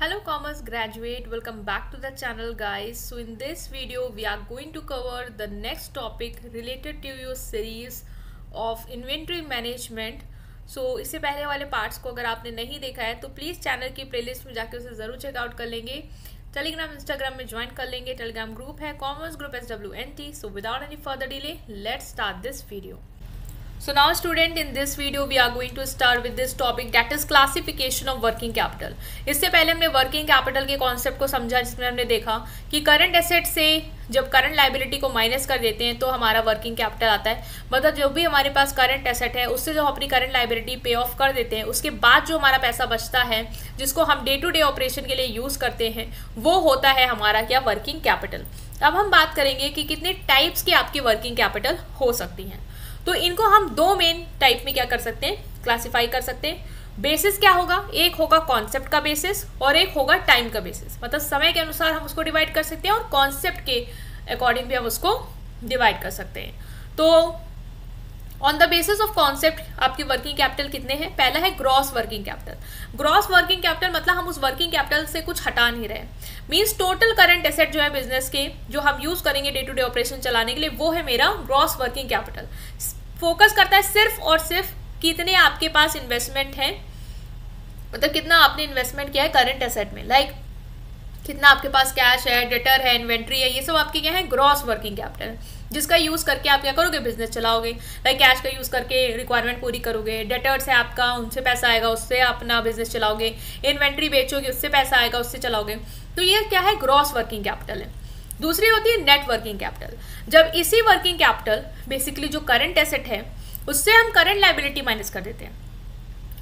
Hello commerce graduate, welcome back to the channel guys. So in this video we are going to cover the next topic related to your series of inventory management. So इससे पहले वाले parts को अगर आपने नहीं देखा है तो प्लीज़ चैनल की प्लेलिस्ट में जाके उसे ज़रूर चेकआउट कर लेंगे। टेलीग्राम इंस्टाग्राम में ज्वाइन कर लेंगे। टेलीग्राम ग्रुप है commerce group SWNT. So without any further delay, let's start this video. So now student, in this video we are going to start with this topic, that is classification of working capital. इससे पहले हमने working capital के concept को समझा, जिसमें हमने देखा कि करंट एसेट से जब करंट लाइबिलिटी को माइनस कर देते हैं तो हमारा वर्किंग कैपिटल आता है। मतलब जो भी हमारे पास करंट एसेट है उससे जो अपनी करंट लाइबिलिटी पे ऑफ कर देते हैं, उसके बाद जो हमारा पैसा बचता है जिसको हम डे टू डे ऑपरेशन के लिए यूज़ करते हैं, वो होता है हमारा क्या, वर्किंग कैपिटल। अब हम बात करेंगे कि कितने टाइप्स की आपकी वर्किंग कैपिटल हो सकती हैं। तो इनको हम दो मेन टाइप में क्या कर सकते हैं, क्लासिफाई कर सकते हैं। बेसिस क्या होगा, एक होगा कॉन्सेप्ट का बेसिस और एक होगा टाइम का बेसिस। मतलब समय के अनुसार हम उसको डिवाइड कर सकते हैं और कॉन्सेप्ट के अकॉर्डिंग भी हम उसको डिवाइड कर सकते हैं। तो on the basis of concept आपकी वर्किंग कैपिटल कितने हैं। पहला है gross working capital. Gross working capital मतलब हम उस वर्किंग कैपिटल से कुछ हटा नहीं रहे, मीन्स टोटल करंट एसेट जो है बिजनेस के, जो हम यूज करेंगे डे टू डे ऑपरेशन चलाने के लिए, वो है मेरा ग्रॉस वर्किंग कैपिटल। फोकस करता है सिर्फ और सिर्फ कितने आपके पास इन्वेस्टमेंट है, मतलब कितना आपने इन्वेस्टमेंट किया है करंट एसेट में, लाइक कितना आपके पास कैश है, डेटर है, इन्वेंट्री है, ये सब आपके क्या है, ग्रॉस वर्किंग कैपिटल है, जिसका यूज करके आप क्या करोगे, बिजनेस चलाओगे। लाइक कैश का यूज करके रिक्वायरमेंट पूरी करोगे, डेटर्स है आपका, उनसे पैसा आएगा, उससे अपना बिजनेस चलाओगे, इन्वेंट्री बेचोगे, उससे पैसा आएगा, उससे चलाओगे। तो ये क्या है, ग्रॉस वर्किंग कैपिटल है। दूसरी होती है नेट वर्किंग कैपिटल। जब इसी वर्किंग कैपिटल बेसिकली जो करंट एसेट है उससे हम करंट लाइबिलिटी माइनस कर देते हैं।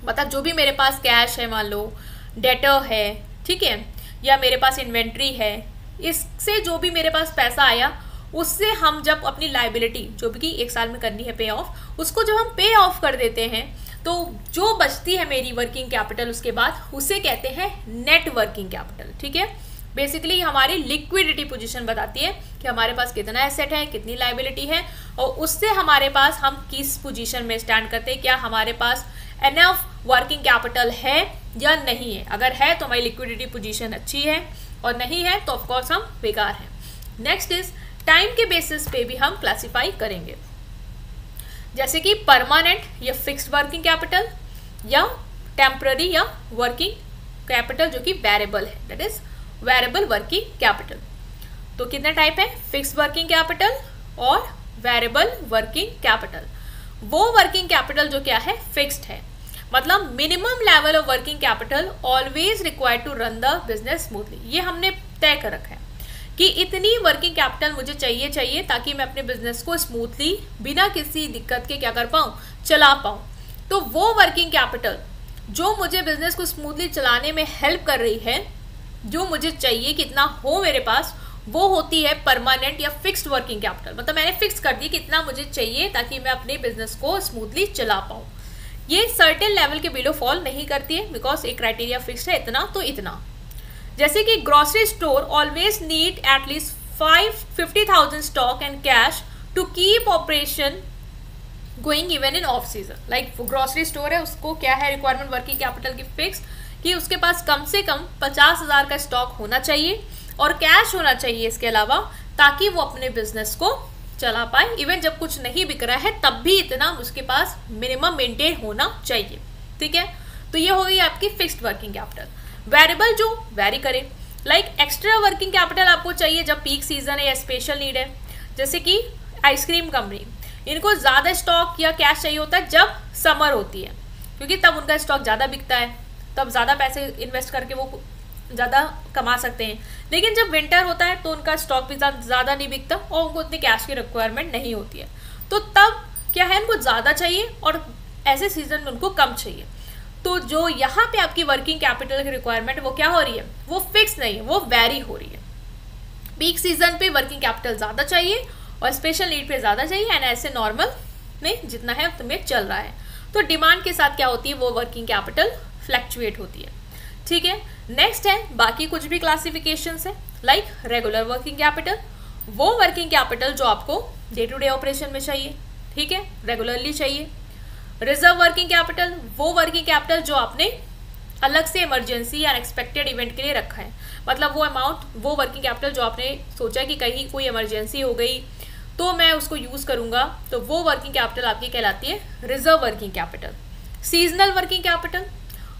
मतलब जो भी मेरे पास कैश है, मान लो डेटर है, ठीक है, या मेरे पास इन्वेंट्री है, इससे जो भी मेरे पास पैसा आया उससे हम जब अपनी लाइबिलिटी जो भी एक साल में करनी है पे ऑफ, उसको जब हम पे ऑफ कर देते हैं तो जो बचती है मेरी वर्किंग कैपिटल उसके बाद, उसे कहते हैं नेट वर्किंग कैपिटल। ठीक है, बेसिकली हमारी लिक्विडिटी पोजीशन बताती है कि हमारे पास कितना एसेट है, कितनी लाइबिलिटी है, और उससे हमारे पास हम किस पोजीशन में स्टैंड करते हैं, क्या हमारे पास एनफ वर्किंग कैपिटल है या नहीं है। अगर है तो हमारी लिक्विडिटी पोजीशन अच्छी है, और नहीं है तो ऑफकोर्स हम बेकार हैं। नेक्स्ट इज टाइम के बेसिस पे भी हम क्लासिफाई करेंगे, जैसे कि परमानेंट या फिक्स्ड वर्किंग कैपिटल, या टेम्पररी या वर्किंग कैपिटल जो कि वेरिएबल है, that is variable working capital. तो कितने टाइप है, फिक्स्ड वर्किंग कैपिटल और वेरिएबल वर्किंग कैपिटल। वो वर्किंग कैपिटल जो क्या है, फिक्स्ड है, मतलब minimum level of working capital always required to run the business smoothly. ये हमने तय कर रखा है कि इतनी वर्किंग कैपिटल मुझे चाहिए ताकि मैं अपने बिजनेस को स्मूथली बिना किसी दिक्कत के क्या कर पाऊँ, चला पाऊँ। तो वो वर्किंग कैपिटल जो मुझे बिजनेस को स्मूथली चलाने में हेल्प कर रही है, जो मुझे चाहिए कितना हो मेरे पास, वो होती है परमानेंट या फिक्स्ड वर्किंग कैपिटल। मतलब मैंने फिक्स कर दी कितना मुझे चाहिए ताकि मैं अपने बिजनेस को स्मूथली चला पाऊँ। ये सर्टेन लेवल के बिलो फॉल नहीं करती है, बिकॉज एक क्राइटेरिया फिक्स्ड है, इतना तो इतना। जैसे कि grocery store always need at least 50,000 stock and cash to keep operation going even in off season. Like grocery store है, उसको क्या है, रिक्वायरमेंट वर्किंग कैपिटल की फिक्स, कि उसके पास कम से कम 50,000 का स्टॉक होना चाहिए और कैश होना चाहिए इसके अलावा, ताकि वो अपने बिजनेस को चला पाए। इवन जब कुछ नहीं बिक रहा है तब भी इतना उसके पास मिनिमम मेंटेन होना चाहिए। ठीक है, तो ये हो गई आपकी फिक्स्ड वर्किंग कैपिटल। वेरिएबल जो वेरी करे, लाइक एक्स्ट्रा वर्किंग कैपिटल आपको चाहिए जब पीक सीजन है या स्पेशल नीड है। जैसे कि आइसक्रीम कंपनी, इनको ज़्यादा स्टॉक या कैश चाहिए होता है जब समर होती है, क्योंकि तब उनका स्टॉक ज़्यादा बिकता है, तब ज़्यादा पैसे इन्वेस्ट करके वो ज़्यादा कमा सकते हैं। लेकिन जब विंटर होता है तो उनका स्टॉक भी ज़्यादा नहीं बिकता और उनको उतनी कैश की रिक्वायरमेंट नहीं होती है, तो तब क्या है, उनको ज़्यादा चाहिए और ऐसे सीजन में उनको कम चाहिए। तो जो यहाँ पे आपकी वर्किंग कैपिटल की रिक्वायरमेंट वो क्या हो रही है, वो फिक्स नहीं है, वो वेरी हो रही है। पीक सीजन पे वर्किंग कैपिटल ज़्यादा चाहिए और स्पेशल नीड पे ज़्यादा चाहिए, एंड ऐसे नॉर्मल में जितना है तुम्हें चल रहा है। तो डिमांड के साथ क्या होती है, वो वर्किंग कैपिटल फ्लैक्चुएट होती है। ठीक है, नेक्स्ट है बाकी कुछ भी क्लासिफिकेशंस है, लाइक रेगुलर वर्किंग कैपिटल, वो वर्किंग कैपिटल जो आपको डे टू डे ऑपरेशन में चाहिए, ठीक है, रेगुलरली चाहिए। रिजर्व वर्किंग कैपिटल, वो वर्किंग कैपिटल जो आपने अलग से इमरजेंसी या अनएक्सपेक्टेड इवेंट के लिए रखा है। मतलब वो अमाउंट, वो वर्किंग कैपिटल जो आपने सोचा कि कहीं कोई इमरजेंसी हो गई तो मैं उसको यूज़ करूँगा, तो वो वर्किंग कैपिटल आपकी कहलाती है reserve working capital. Seasonal working capital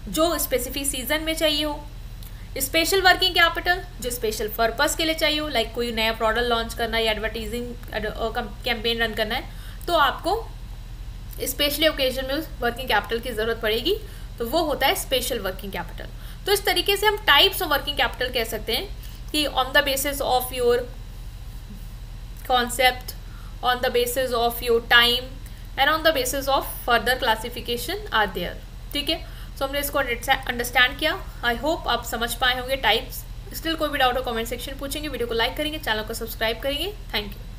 जो स्पेसिफिक सीजन में चाहिए हो। स्पेशल वर्किंग कैपिटल जो स्पेशल पर्पस के लिए चाहिए हो, लाइक कोई नया प्रोडक्ट लॉन्च करना है या एडवर्टाइजिंग कैंपेन रन करना है, तो आपको स्पेशली ओकेजन में उस वर्किंग कैपिटल की ज़रूरत पड़ेगी, तो वो होता है स्पेशल वर्किंग कैपिटल। तो इस तरीके से हम टाइप्स ऑफ वर्किंग कैपिटल कह सकते हैं कि on the basis of your concept, on the basis of your time and on the basis of further classification are there. ठीक है, सो हमने इसको अंडरस्टैंड किया। आई होप आप समझ पाए होंगे टाइप्स। स्टिल कोई भी डाउट हो कमेंट सेक्शन पूछेंगे, वीडियो को लाइक करेंगे, चैनल को सब्सक्राइब करेंगे। Thank you.